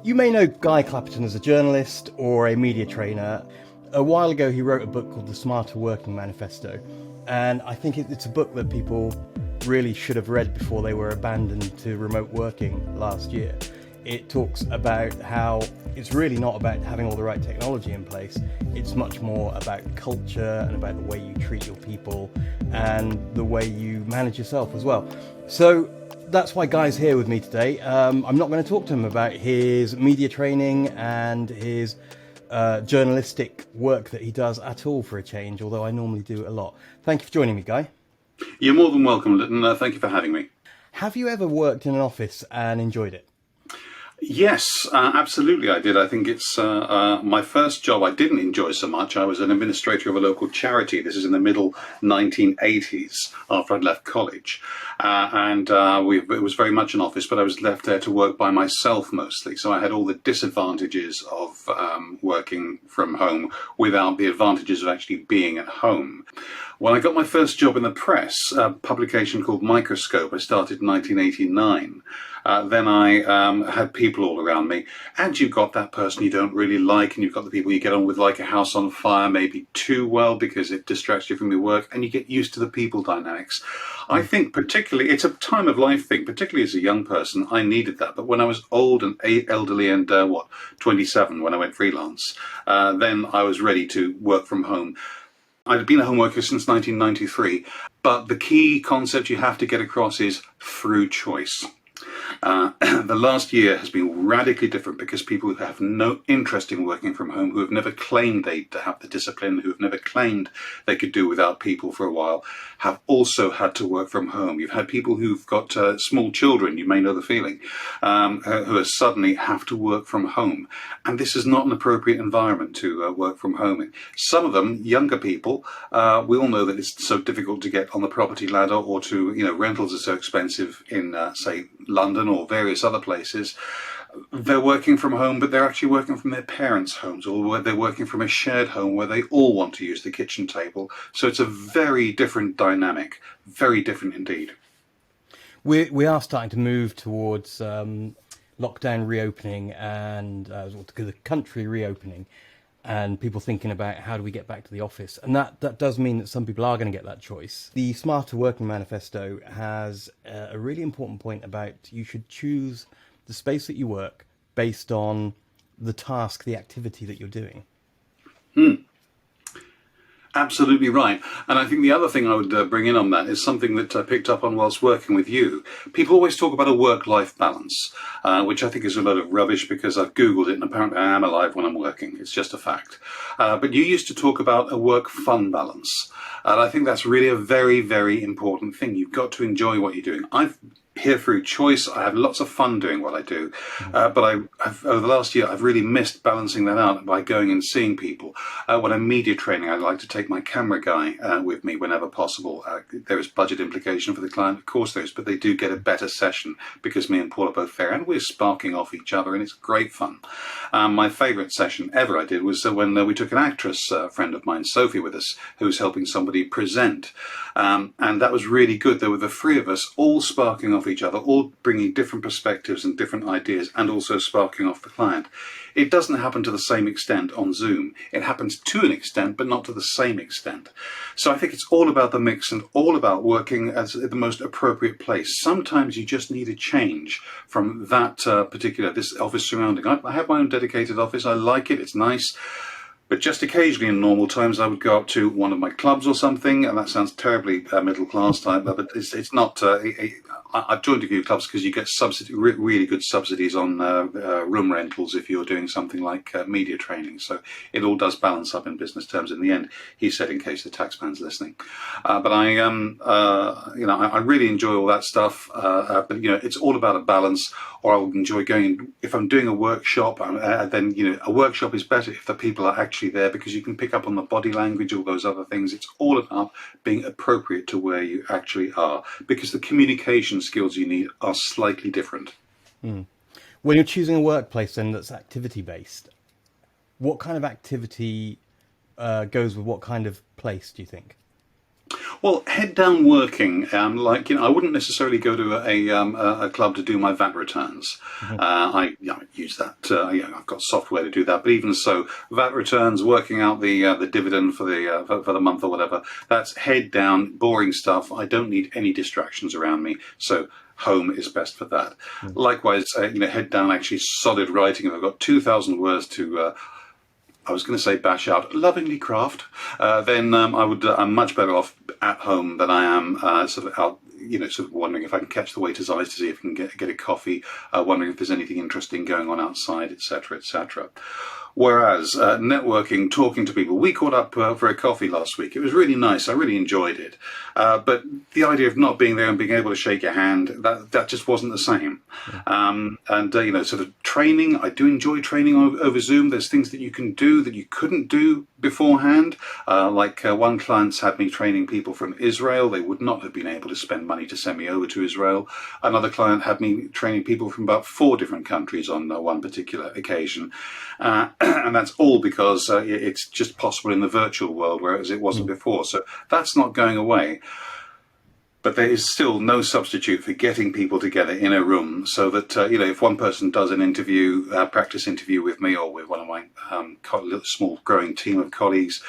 You may know Guy Clapperton as a journalist or a media trainer. A while ago he wrote a book called The Smarter Working Manifesto, and I think it's a book that people really should have read before they were abandoned to remote working last year. It talks about how it's really not about having all the right technology in place, it's much more about culture and about the way you treat your people and the way you manage yourself as well. So that's why Guy's here with me today. I'm not going to talk to him about his media training and his journalistic work that he does at all for a change, although I normally do it a lot. Thank you for joining me, Guy. You're more than welcome, Lytton. Thank you for having me. Have you ever worked in an office and enjoyed it? Yes, absolutely I did. I think it's my first job I didn't enjoy so much. I was an administrator of a local charity. This is in the middle 1980s after I'd left college. It was very much an office, but I was left there to work by myself mostly. So I had all the disadvantages of working from home without the advantages of actually being at home. When I got my first job in the press, a publication called Microscope, I started in 1989. Then I had people all around me, and you've got that person you don't really like, and you've got the people you get on with like a house on fire, maybe too well because it distracts you from your work, and you get used to the people dynamics. I think particularly, it's a time of life thing, particularly as a young person, I needed that. But when I was old and elderly and 27 when I went freelance, then I was ready to work from home. I'd been a home worker since 1993, but the key concept you have to get across is through choice. The last year has been radically different because people who have no interest in working from home, who have never claimed they have the discipline, who have never claimed they could do without people for a while, have also had to work from home. You've had people who've got small children, you may know the feeling, who suddenly have to work from home. And this is not an appropriate environment to work from home in. Some of them, younger people, we all know that it's so difficult to get on the property ladder or to, rentals are so expensive in, say, London or various other places. They're working from home, but they're actually working from their parents' homes, or they're working from a shared home where they all want to use the kitchen table. So it's a very different dynamic, very different indeed. We are starting to move towards lockdown reopening and the country reopening, and people thinking about how do we get back to the office. And that does mean that some people are going to get that choice. The Smarter Working Manifesto has a really important point about you should choose the space that you work based on the task, the activity that you're doing. Absolutely right. And I think the other thing I would bring in on that is something that I picked up on whilst working with you. People always talk about a work-life balance, which I think is a load of rubbish because I've Googled it and apparently I am alive when I'm working. It's just a fact. But you used to talk about a work-fun balance. And I think that's really a very, very important thing. You've got to enjoy what you're doing. I've here through choice. I have lots of fun doing what I do, but over the last year I've really missed balancing that out by going and seeing people. When I'm media training, I like to take my camera guy with me whenever possible. There is budget implication for the client, of course there is, but they do get a better session because me and Paul are both there and we're sparking off each other and it's great fun. My favourite session ever I did was when we took an actress friend of mine, Sophie, with us, who was helping somebody present, and that was really good. There were the three of us all sparking off each other, all bringing different perspectives and different ideas, and also sparking off the client. It doesn't happen to the same extent on Zoom. It happens to an extent, but not to the same extent. So I think it's all about the mix and all about working as the most appropriate place. Sometimes you just need a change from that this office surrounding. I have my own dedicated office. I like it. It's nice. But just occasionally in normal times, I would go up to one of my clubs or something, and that sounds terribly middle class type, but it's not. I've joined a few clubs because you get really good subsidies on room rentals if you're doing something like media training. So it all does balance up in business terms in the end. He said, in case the taxman's listening. But I really enjoy all that stuff. But it's all about a balance. Or I would enjoy going, if I'm doing a workshop, then a workshop is better if the people are actually there because you can pick up on the body language, all those other things. It's all about being appropriate to where you actually are because the communication skills you need are slightly different. When you're choosing a workplace then that's activity based, what kind of activity goes with what kind of place, do you think? Well, head down working, I wouldn't necessarily go to a club to do my VAT returns. I use that. I've got software to do that. But even so, VAT returns, working out the dividend for the month or whatever. That's head down, boring stuff. I don't need any distractions around me. So home is best for that. Likewise, head down, actually solid writing. If I've got 2,000 words to. I was going to say bash out, lovingly craft, then I'm much better off at home than I am sort of out, sort of wondering if I can catch the waiter's eyes to see if I can get a coffee, wondering if there's anything interesting going on outside, etc., etc. Whereas networking, talking to people, we caught up for a coffee last week. It was really nice. I really enjoyed it. But the idea of not being there and being able to shake your hand, that just wasn't the same. Sort of training, I do enjoy training over Zoom. There's things that you can do that you couldn't do beforehand. One client's had me training people from Israel. They would not have been able to spend money to send me over to Israel. Another client had me training people from about 4 different countries on one particular occasion. And that's all because it's just possible in the virtual world, whereas it wasn't before. So that's not going away. But there is still no substitute for getting people together in a room so that, if one person does an interview, practice interview with me or with one of my small growing team of colleagues,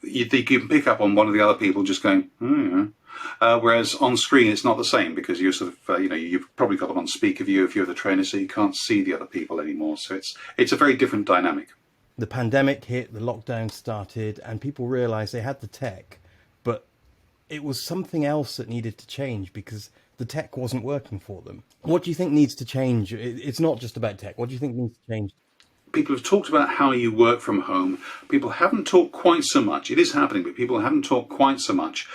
you can pick up on one of the other people just going, whereas on screen it's not the same because you're sort of, you've probably got them on speaker view if you're the trainer, so you can't see the other people anymore. So it's a very different dynamic. The pandemic hit, the lockdown started, and people realized they had the tech, but it was something else that needed to change because the tech wasn't working for them. What do you think needs to change? It's not just about tech. What do you think needs to change? People have talked about how you work from home. People haven't talked quite so much. It is happening, but people haven't talked quite so much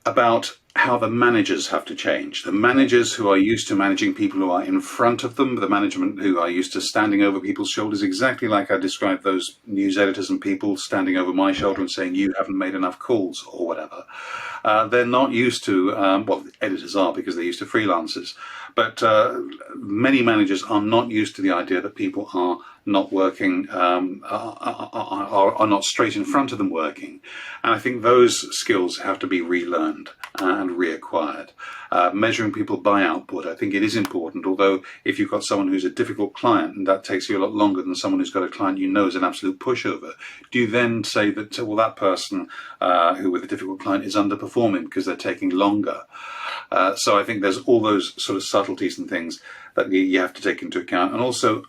about how the managers have to change. The managers who are used to managing people who are in front of them, the management who are used to standing over people's shoulders, exactly like I described those news editors and people standing over my shoulder and saying, you haven't made enough calls or whatever. They're not used to, editors are because they're used to freelancers, but many managers are not used to the idea that people are not working, are not straight in front of them working. And I think those skills have to be relearned and reacquired. Measuring people by output, I think it is important, although if you've got someone who's a difficult client and that takes you a lot longer than someone who's got a client you know is an absolute pushover, do you then say that, that person who with a difficult client is underperforming because they're taking longer? So I think there's all those sort of subtleties and things that you have to take into account. And also,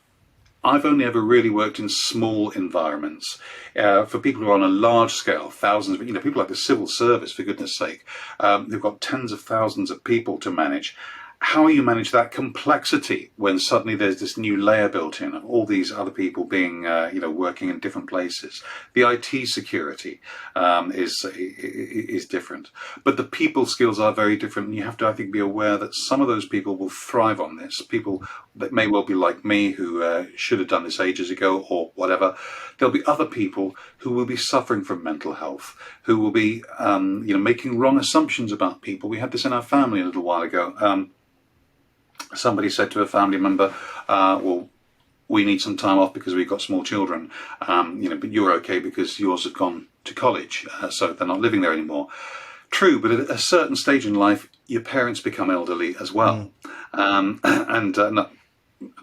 I've only ever really worked in small environments. For people who are on a large scale, thousands of, people like the civil service, for goodness sake, they've got tens of thousands of people to manage. How you manage that complexity when suddenly there's this new layer built in of all these other people being, working in different places. The IT security is different, but the people skills are very different. And you have to, I think, be aware that some of those people will thrive on this. People that may well be like me who should have done this ages ago or whatever. There'll be other people who will be suffering from mental health, who will be, making wrong assumptions about people. We had this in our family a little while ago. Somebody said to a family member, we need some time off because we've got small children, but you're okay because yours have gone to college, so they're not living there anymore. True, but at a certain stage in life, your parents become elderly as well. I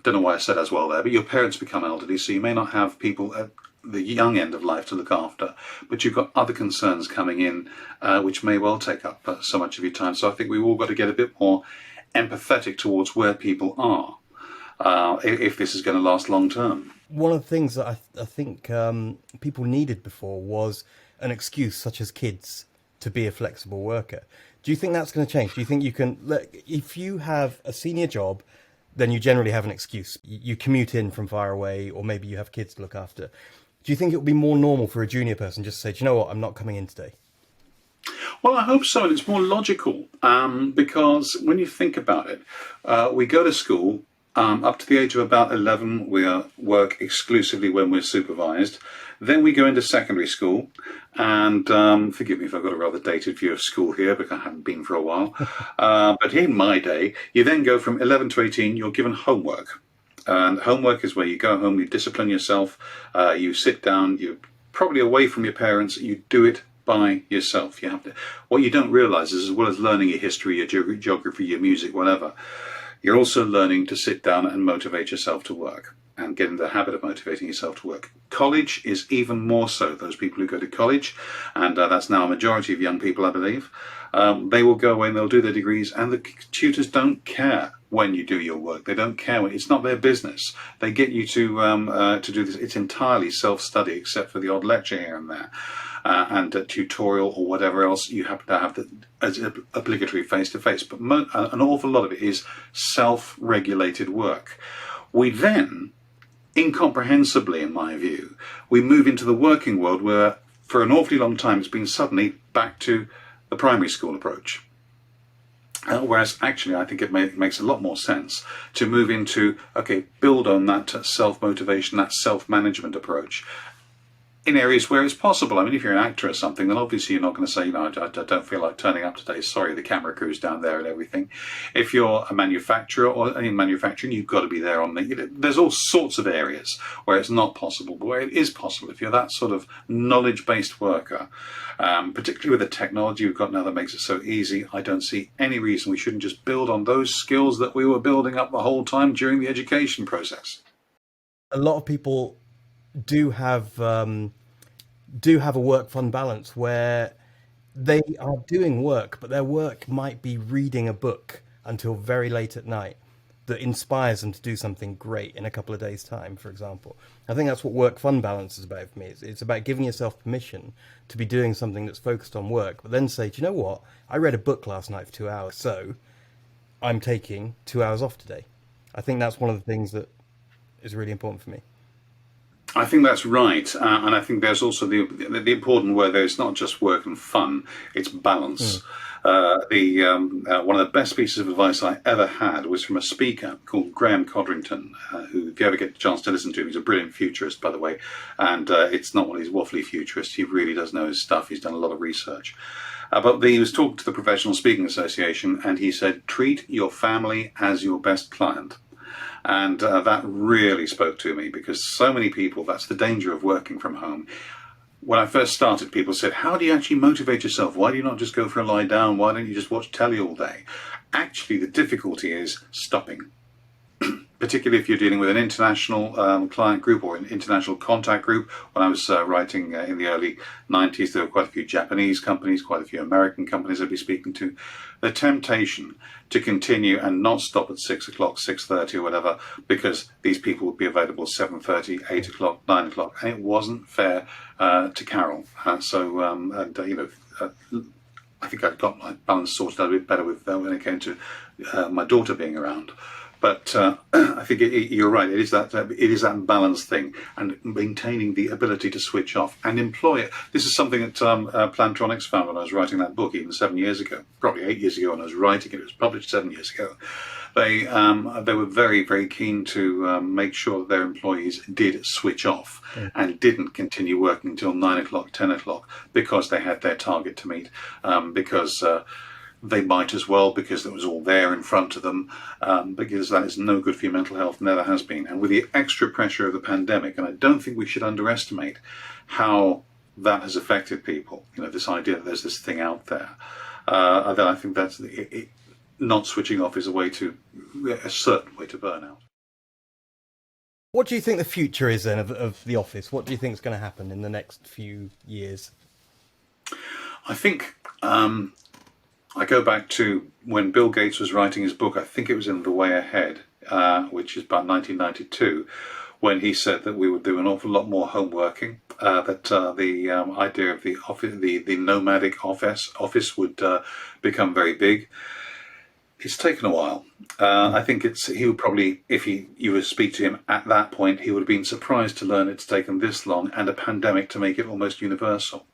don't know why I said as well there, but your parents become elderly, so you may not have people at the young end of life to look after, but you've got other concerns coming in, which may well take up so much of your time. So I think we've all got to get a bit more empathetic towards where people are, if this is going to last long term. One of the things that I think people needed before was an excuse, such as kids, to be a flexible worker. Do you think that's going to change? Do you think you can, if you have a senior job, then you generally have an excuse. You commute in from far away, or maybe you have kids to look after. Do you think it would be more normal for a junior person just to say, do you know what, I'm not coming in today? Well, I hope so, and it's more logical, because when you think about it, we go to school up to the age of about 11. We work exclusively when we're supervised. Then we go into secondary school, and forgive me if I've got a rather dated view of school here, because I haven't been for a while. But in my day, you then go from 11 to 18, you're given homework. And homework is where you go home, you discipline yourself, you sit down, you're probably away from your parents, you do it by yourself. You have to. What you don't realise is, as well as learning your history, your geography, your music, whatever, you're also learning to sit down and motivate yourself to work and get into the habit of motivating yourself to work. College is even more so. Those people who go to college, and that's now a majority of young people, I believe, they will go away and they'll do their degrees, and the tutors don't care when you do your work. They don't care. It's not their business. They get you to do this. It's entirely self-study, except for the odd lecture here and there. And a tutorial or whatever else you happen to have as obligatory face-to-face. But an awful lot of it is self-regulated work. We then, incomprehensibly in my view, we move into the working world where for an awfully long time it's been suddenly back to the primary school approach. Whereas actually I think it makes a lot more sense to move into, okay, build on that self-motivation, that self-management approach in areas where it's possible. I mean, if you're an actor or something, then obviously you're not going to say, I don't feel like turning up today. Sorry, the camera crew's down there and everything. If you're a manufacturer or in manufacturing, you've got to be there on there's all sorts of areas where it's not possible, but where it is possible. If you're that sort of knowledge-based worker, particularly with the technology we've got now that makes it so easy, I don't see any reason we shouldn't just build on those skills that we were building up the whole time during the education process. A lot of people do have a work-fun balance where they are doing work, but their work might be reading a book until very late at night that inspires them to do something great in a couple of days' time, for example. I think that's what work-fun balance is about for me. It's about giving yourself permission to be doing something that's focused on work, but then say, do you know what? I read a book last night for 2 hours, so I'm taking 2 hours off today. I think that's one of the things that is really important for me. I think that's right, and I think there's also the important word there. It's not just work and fun; it's balance. One of the best pieces of advice I ever had was from a speaker called Graham Codrington, who, if you ever get a chance to listen to him, he's a brilliant futurist, by the way. And it's not one of these waffly futurists. He really does know his stuff. He's done a lot of research. But he was talking to the Professional Speaking Association, and he said, "Treat your family as your best client." And that really spoke to me, because so many people, that's the danger of working from home. When I first started, people said, how do you actually motivate yourself? Why do you not just go for a lie down? Why don't you just watch telly all day? Actually, the difficulty is stopping. Particularly if you're dealing with an international client group or an international contact group. When I was writing in the early 90s, there were quite a few Japanese companies, quite a few American companies I'd be speaking to. The temptation to continue and not stop at 6 o'clock, 6:30 or whatever, because these people would be available 7:30, 8 o'clock, 9 o'clock, and it wasn't fair to Carol. I think I'd got my balance sorted out a bit better with when it came to my daughter being around. But I think you're right. It is that balance thing, and maintaining the ability to switch off and employ it. This is something that Plantronics found when I was writing that book, even 7 years ago, probably 8 years ago when I was writing it. It was published 7 years ago. They were very, very keen to make sure that their employees did switch off and didn't continue working until 9 o'clock, 10 o'clock, because they had their target to meet, because they might as well, because it was all there in front of them, because that is no good for your mental health, never has been. And with the extra pressure of the pandemic, and I don't think we should underestimate how that has affected people, this idea that there's this thing out there, that I think that's not switching off is a certain way to burn out. What do you think the future is then of the office? What do you think is going to happen in the next few years? I think I go back to when Bill Gates was writing his book. I think it was in The Way Ahead, which is about 1992, when he said that we would do an awful lot more home working, that the idea of the office, the nomadic office would become very big. It's taken a while. I think he would probably, if you would speak to him at that point, he would have been surprised to learn it's taken this long and a pandemic to make it almost universal.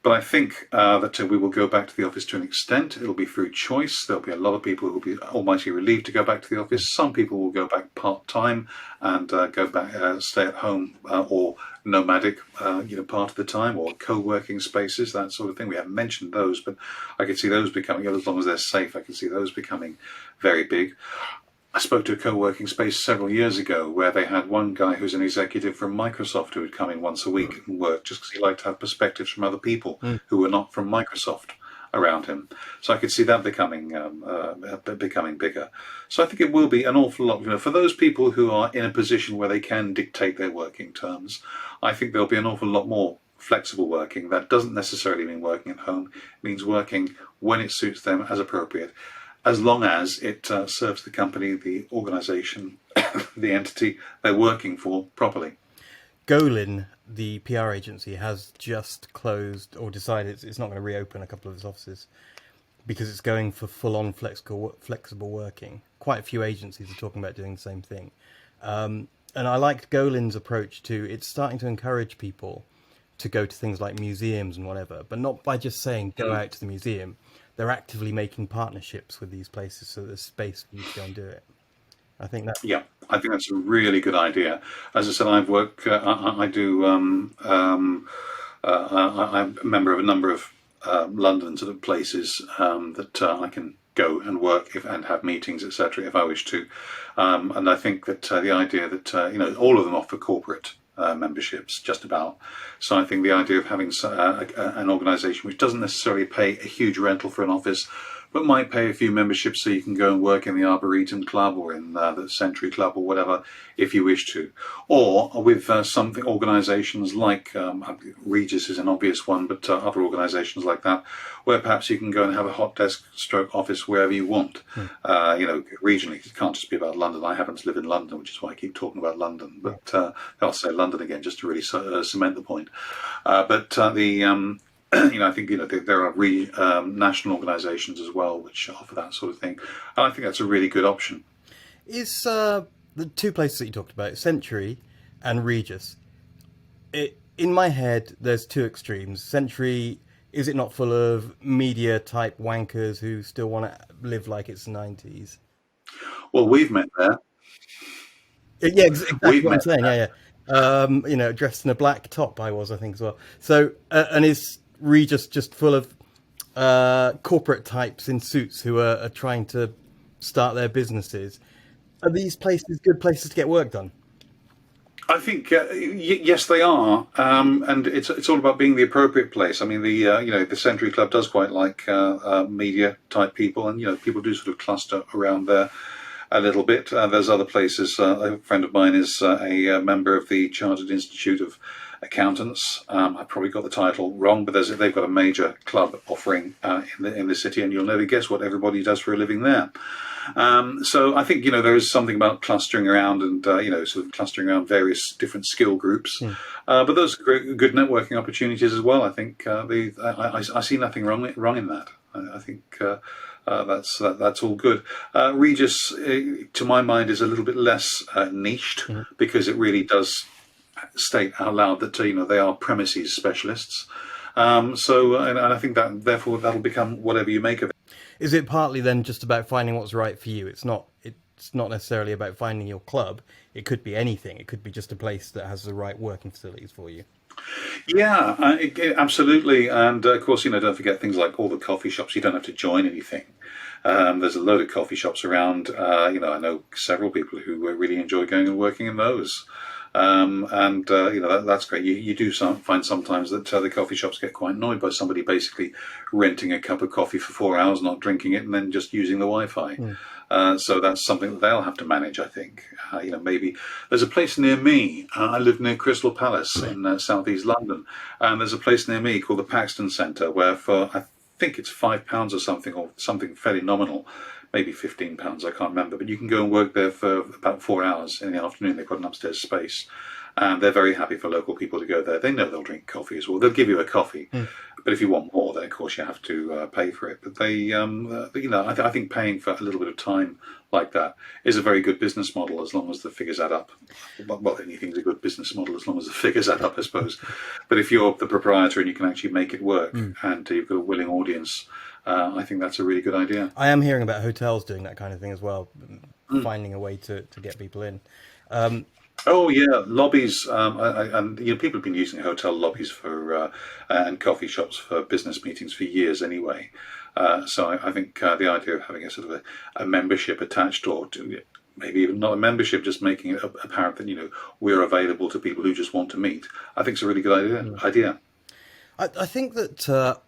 But I think that we will go back to the office to an extent. It'll be through choice. There'll be a lot of people who will be almighty relieved to go back to the office. Some people will go back part-time and go back, stay at home or nomadic, part of the time, or co-working spaces, that sort of thing. We haven't mentioned those, but I can see those becoming, as long as they're safe, I can see those becoming very big. I spoke to a co-working space several years ago where they had one guy who's an executive from Microsoft who would come in once a week and work just because he liked to have perspectives from other people who were not from Microsoft around him. So I could see that becoming bigger. So I think it will be an awful lot, for those people who are in a position where they can dictate their working terms. I think there'll be an awful lot more flexible working. That doesn't necessarily mean working at home. It means working when it suits them as appropriate, as long as it serves the company, the organisation, the entity they're working for properly. Golin, the PR agency, has just closed or decided it's not going to reopen a couple of its offices because it's going for full-on flexible working. Quite a few agencies are talking about doing the same thing. And I liked Golin's approach to it's starting to encourage people to go to things like museums and whatever, but not by just saying go out to the museum. They're actively making partnerships with these places so there's space for you to go and do it. I think that. Yeah, I think that's a really good idea. As I said, I'm a member of a number of London sort of places that I can go and work and have meetings, etc., if I wish to. And I think that the idea that all of them offer corporate memberships, just about. So I think the idea of having an organisation which doesn't necessarily pay a huge rental for an office, but might pay a few memberships so you can go and work in the Arboretum Club or in the Century Club or whatever, if you wish to. Or with something organisations like Regis is an obvious one, but other organisations like that, where perhaps you can go and have a hot desk stroke office wherever you want. Regionally, it can't just be about London. I happen to live in London, which is why I keep talking about London. But I'll say London again just to really cement the point. I think there are national organisations as well which offer that sort of thing, and I think that's a really good option. Is the two places that you talked about, Century and Regis? In my head, there's two extremes. Century, is it not full of media type wankers who still want to live like it's the 90s? Well, we've met there. Yeah, exactly We've what I'm met saying. there. Yeah. Dressed in a black top, I think as well. So, and is Regis just full of corporate types in suits who are trying to start their businesses? Are these places good places to get work done? I think yes, they are, and it's all about being the appropriate place. I mean, the Century Club does quite like media type people, and people do sort of cluster around there a little bit. There's other places. A friend of mine is a member of the Chartered Institute of Accountants. I probably got the title wrong, but they've got a major club offering in the city, and you'll never guess what everybody does for a living there. So I think there is something about clustering around and sort of clustering around various different skill groups. But those are good networking opportunities as well. I think I see nothing wrong in that. I think that's all good. Regis, to my mind, is a little bit less niched because it really does state out loud that they are premises specialists. And I think that therefore that'll become whatever you make of it. Is it partly then just about finding what's right for you? It's not necessarily about finding your club. It could be anything. It could be just a place that has the right working facilities for you. Yeah, absolutely. And of course, don't forget things like all the coffee shops. You don't have to join anything. There's a load of coffee shops around. I know several people who really enjoy going and working in those. That's great. You do find sometimes that the coffee shops get quite annoyed by somebody basically renting a cup of coffee for 4 hours, not drinking it, and then just using the Wi-Fi. So that's something that they'll have to manage, I think. Maybe there's a place near me. I live near Crystal Palace in southeast London, and there's a place near me called the Paxton Centre where for I think it's £5 or something fairly nominal. Maybe £15, I can't remember, but you can go and work there for about 4 hours in the afternoon. They've got an upstairs space, and they're very happy for local people to go there. They know they'll drink coffee as well. They'll give you a coffee, but if you want more, then of course you have to pay for it. But I think paying for a little bit of time like that is a very good business model as long as the figures add up. Well, anything's a good business model as long as the figures add up, I suppose. But if you're the proprietor and you can actually make it work, and you've got a willing audience, I think that's a really good idea. I am hearing about hotels doing that kind of thing as well, finding a way to get people in. Oh yeah, lobbies, and people have been using hotel lobbies for and coffee shops for business meetings for years anyway. So I think the idea of having a sort of a membership attached or maybe even not a membership, just making it apparent that, we're available to people who just want to meet. I think it's a really good idea. I think that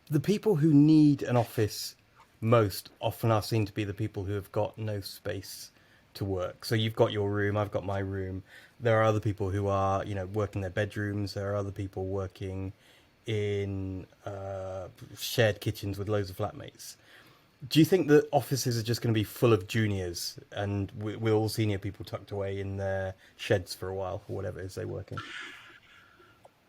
the people who need an office most often are seen to be the people who have got no space to work. So you've got your room, I've got my room. There are other people who are, working their bedrooms. There are other people working in shared kitchens with loads of flatmates. Do you think that offices are just going to be full of juniors and with all senior people tucked away in their sheds for a while, or whatever it is they're working?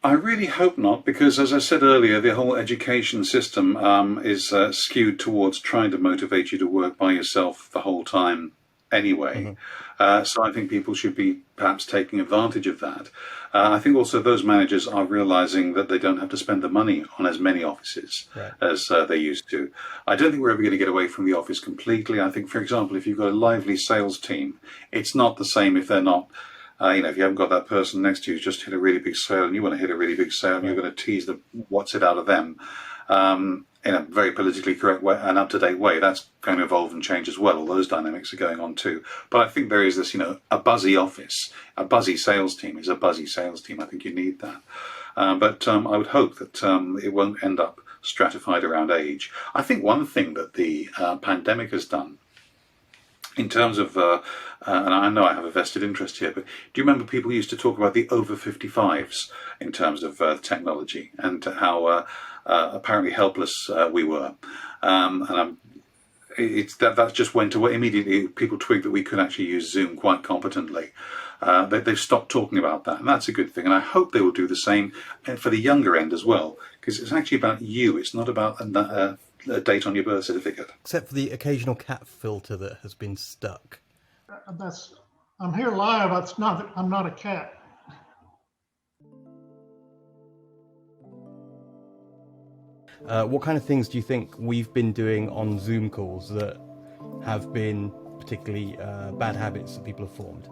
I really hope not, because as I said earlier, the whole education system is skewed towards trying to motivate you to work by yourself the whole time anyway. So I think people should be perhaps taking advantage of that. I think also those managers are realizing that they don't have to spend the money on as many offices as they used to. I don't think we're ever going to get away from the office completely. I think, for example, if you've got a lively sales team, it's not the same if they're not. If you haven't got that person next to you who's just hit a really big sale and you want to hit a really big sale and you're going to tease the what's it out of them in a very politically correct way, an up-to-date way, that's going to evolve and change as well. All those dynamics are going on too. But I think there is this, a buzzy office, a buzzy sales team is a buzzy sales team. I think you need that. But I would hope that it won't end up stratified around age. I think one thing that the pandemic has done in terms of, and I know I have a vested interest here, but do you remember people used to talk about the over 55s in terms of technology and how apparently helpless we were? That just went away immediately. People twigged that we could actually use Zoom quite competently. They've stopped talking about that, and that's a good thing. And I hope they will do the same for the younger end as well, because it's actually about you. It's not about a date on your birth certificate. Except for the occasional cat filter that has been stuck. I'm here live. I'm not a cat. What kind of things do you think we've been doing on Zoom calls that have been particularly bad habits that people have formed?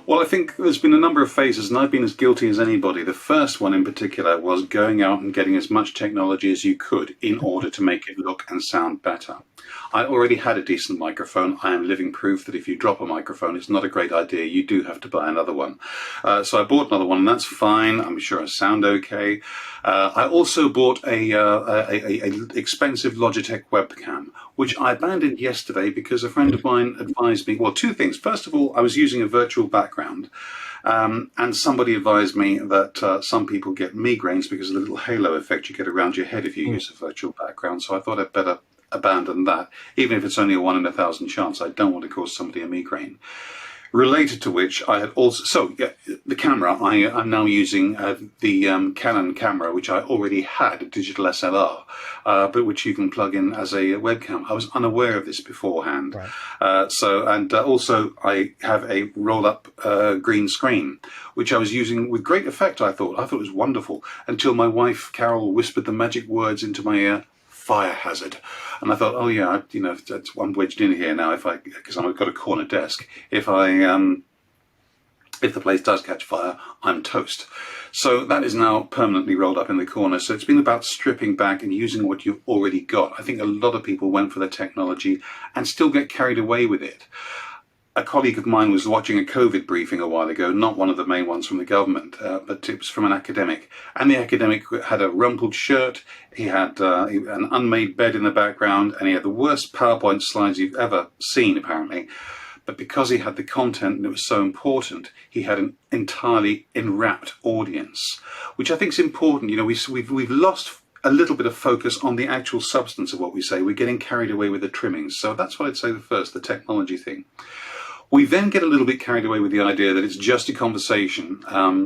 Well, I think there's been a number of phases, and I've been as guilty as anybody. The first one in particular was going out and getting as much technology as you could in order to make it look and sound better. I already had a decent microphone. I am living proof that if you drop a microphone, it's not a great idea. You do have to buy another one. So I bought another one, and that's fine. I'm sure I sound okay. I also bought a expensive Logitech webcam, which I abandoned yesterday because a friend of mine advised me, well, two things. First of all, I was using a virtual background, and somebody advised me that some people get migraines because of the little halo effect you get around your head if you use a virtual background. So I thought I'd better abandon that, even if it's only a 1 in 1,000 chance. I don't want to cause somebody a migraine. Related to which, I had also, the camera, I'm now using the Canon camera, which I already had, a digital SLR, but which you can plug in as a webcam. I was unaware of this beforehand. Right. Also I have a roll-up green screen, which I was using with great effect, I thought. it was wonderful, until my wife, Carol, whispered the magic words into my ear: fire hazard. And I thought, oh yeah, I'm wedged in here now because I've got a corner desk. If the place does catch fire, I'm toast. So that is now permanently rolled up in the corner. So it's been about stripping back and using what you've already got. I think a lot of people went for the technology and still get carried away with it. A colleague of mine was watching a COVID briefing a while ago, not one of the main ones from the government, but it was from an academic. And the academic had a rumpled shirt, he had an unmade bed in the background, and he had the worst PowerPoint slides you've ever seen, apparently. But because he had the content and it was so important, he had an entirely enwrapped audience, which I think is important. We've lost a little bit of focus on the actual substance of what we say. We're getting carried away with the trimmings. So that's what I'd say the technology thing. We then get a little bit carried away with the idea that it's just a conversation.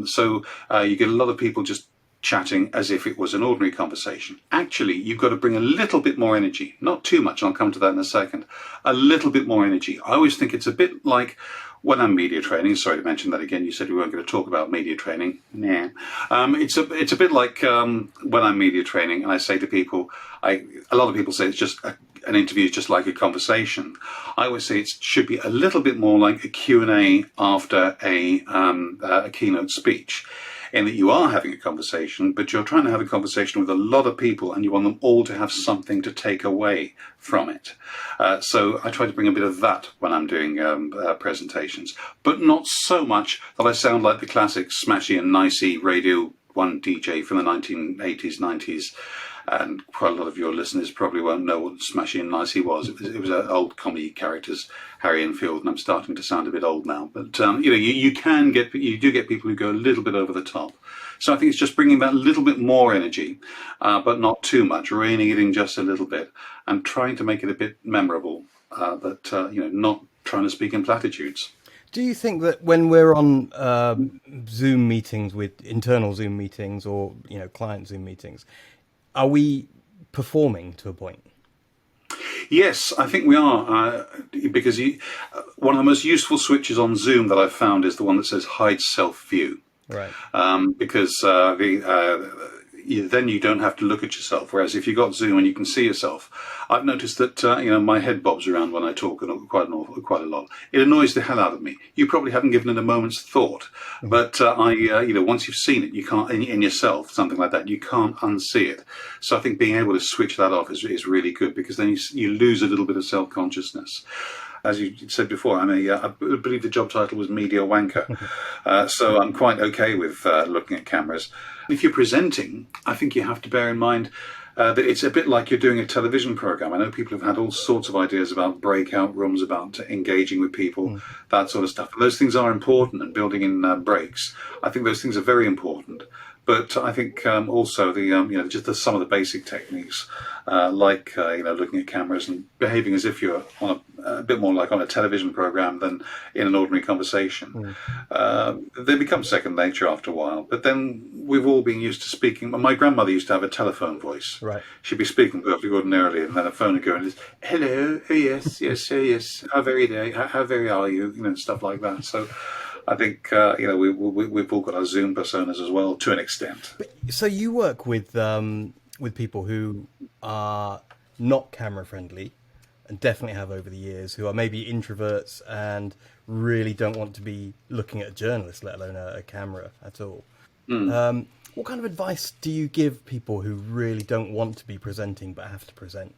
So you get a lot of people just chatting as if it was an ordinary conversation. Actually, you've got to bring a little bit more energy. Not too much, I'll come to that in a second. A little bit more energy. I always think it's a bit like when I'm media training. Sorry to mention that again. You said we weren't going to talk about media training. Nah. It's a bit like when I'm media training and I say to people, a lot of people say it's just an interview is just like a conversation. I always say it should be a little bit more like a Q&A after a keynote speech. in that you are having a conversation, but you're trying to have a conversation with a lot of people and you want them all to have something to take away from it. So I try to bring a bit of that when I'm doing presentations, but not so much that I sound like the classic smashy and nicey Radio 1 DJ from the 1980s, 90s. And quite a lot of your listeners probably won't know what Smashy and Nicey was. It was old comedy characters, Harry Enfield, and I'm starting to sound a bit old now. But you do get people who go a little bit over the top. So I think it's just bringing that little bit more energy, but not too much, reining it in just a little bit, and trying to make it a bit memorable. But not trying to speak in platitudes. Do you think that when we're on Zoom meetings, with internal Zoom meetings or client Zoom meetings, are we performing to a point? Yes, I think we are, because one of the most useful switches on Zoom that I've found is the one that says hide self-view. Right. Because then you don't have to look at yourself. Whereas if you've got Zoom and you can see yourself, I've noticed that my head bobs around when I talk quite a lot. It annoys the hell out of me. You probably haven't given it a moment's thought, but once you've seen it, you can't in yourself, something like that, you can't unsee it. So I think being able to switch that off is really good, because then you lose a little bit of self-consciousness. As you said before, I believe the job title was Media Wanker. So I'm quite okay with looking at cameras. If you're presenting, I think you have to bear in mind that it's a bit like you're doing a television program. I know people have had all sorts of ideas about breakout rooms, about engaging with people, that sort of stuff. And those things are important, and building in breaks. I think those things are very important. But I think also just some of the basic techniques, like looking at cameras and behaving as if you're on a bit more like on a television program than in an ordinary conversation. They become second nature after a while. But then we've all been used to speaking. My grandmother used to have a telephone voice. Right. She'd be speaking perfectly ordinarily, and then a phone would go and hello, oh, yes, yes, oh, yes, how very are you, and stuff like that. So I think we've all got our Zoom personas as well, to an extent. So you work with people who are not camera friendly, and definitely have over the years, who are maybe introverts and really don't want to be looking at a journalist, let alone a camera at all. What kind of advice do you give people who really don't want to be presenting but have to present?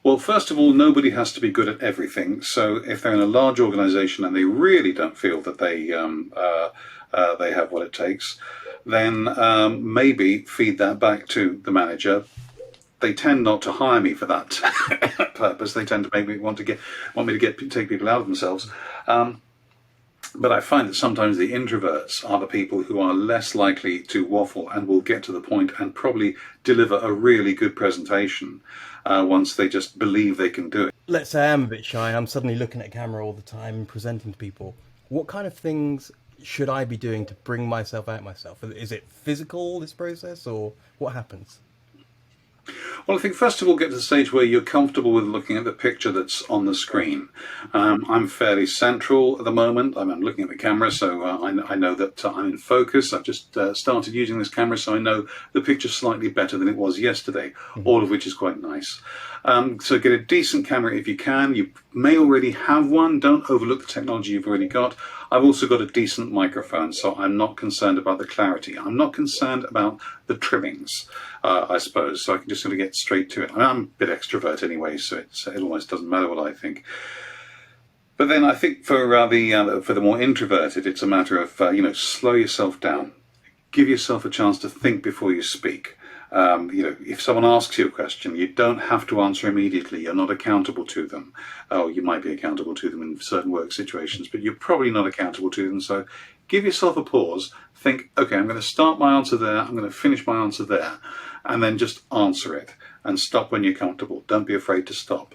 Well, first of all, nobody has to be good at everything. So if they're in a large organisation and they really don't feel that they have what it takes, then maybe feed that back to the manager. They tend not to hire me for that purpose. They tend to make me want me to take people out of themselves. But I find that sometimes the introverts are the people who are less likely to waffle and will get to the point and probably deliver a really good presentation once they just believe they can do it. Let's say I'm a bit shy and I'm suddenly looking at a camera all the time and presenting to people. What kind of things should I be doing to bring myself out myself? Is it physical, this process, or what happens? Well, I think first of all, get to the stage where you're comfortable with looking at the picture that's on the screen. I'm fairly central at the moment. I'm looking at the camera, so I know that I'm in focus. I've just started using this camera, so I know the picture's slightly better than it was yesterday, all of which is quite nice. So get a decent camera if you can. You may already have one. Don't overlook the technology you've already got. I've also got a decent microphone, so I'm not concerned about the clarity. I'm not concerned about the trimmings, I suppose, so I can just sort of get straight to it. I'm a bit extrovert anyway, so it almost doesn't matter what I think. But then I think for the more introverted, it's a matter of, slow yourself down. Give yourself a chance to think before you speak. If someone asks you a question, you don't have to answer immediately. You're not accountable to them. Oh, you might be accountable to them in certain work situations, but you're probably not accountable to them. So give yourself a pause. Think, okay, I'm going to start my answer there. I'm going to finish my answer there. And then just answer it and stop when you're comfortable. Don't be afraid to stop.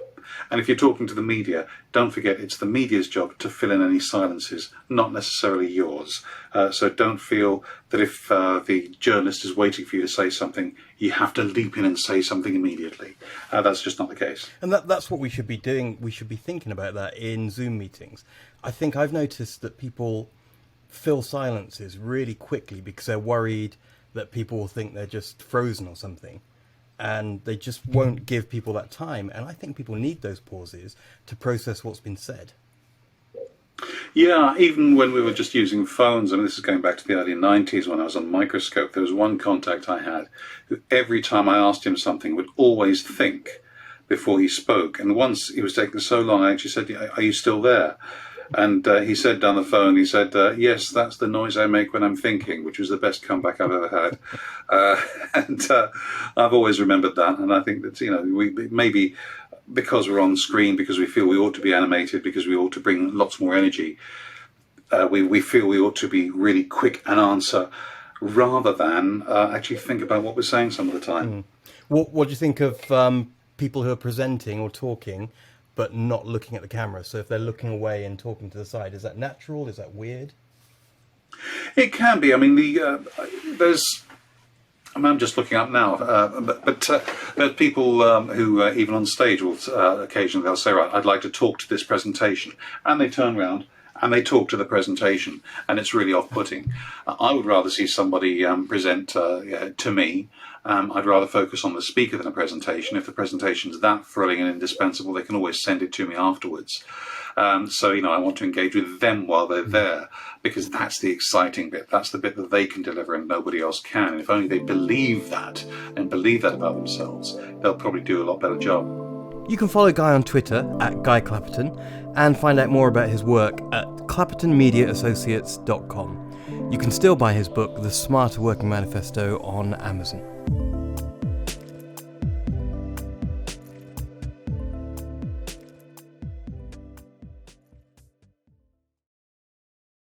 And if you're talking to the media, don't forget it's the media's job to fill in any silences, not necessarily yours. So don't feel that if the journalist is waiting for you to say something, you have to leap in and say something immediately. That's just not the case. And that's what we should be doing. We should be thinking about that in Zoom meetings. I think I've noticed that people fill silences really quickly because they're worried that people will think they're just frozen or something. And they just won't give people that time. And I think people need those pauses to process what's been said. Yeah, even when we were just using phones, I mean, this is going back to the early 90s when I was on Microscope, there was one contact I had who every time I asked him something would always think before he spoke. And once he was taking so long, I actually said, "Are you still there?" And he said down the phone, he said, "Yes, that's the noise I make when I'm thinking," which was the best comeback I've ever had. And I've always remembered that. And I think that, we maybe because we're on screen, because we feel we ought to be animated, because we ought to bring lots more energy, we feel we ought to be really quick and answer rather than actually think about what we're saying some of the time. What do you think of people who are presenting or talking but not looking at the camera? So if they're looking away and talking to the side, is that natural? Is that weird? It can be. I mean, I'm just looking up now, but there's people who, even on stage, will occasionally they'll say, "Right, I'd like to talk to this presentation," and they turn around and they talk to the presentation, and it's really off-putting. I would rather see somebody present to me. I'd rather focus on the speaker than a presentation. If the presentation is that thrilling and indispensable, they can always send it to me afterwards. So, I want to engage with them while they're there, because that's the exciting bit. That's the bit that they can deliver and nobody else can. And if only they believe that and believe that about themselves, they'll probably do a lot better job. You can follow Guy on Twitter at Guy Clapperton and find out more about his work at clappertonmediaassociates.com. You can still buy his book, The Smarter Working Manifesto, on Amazon.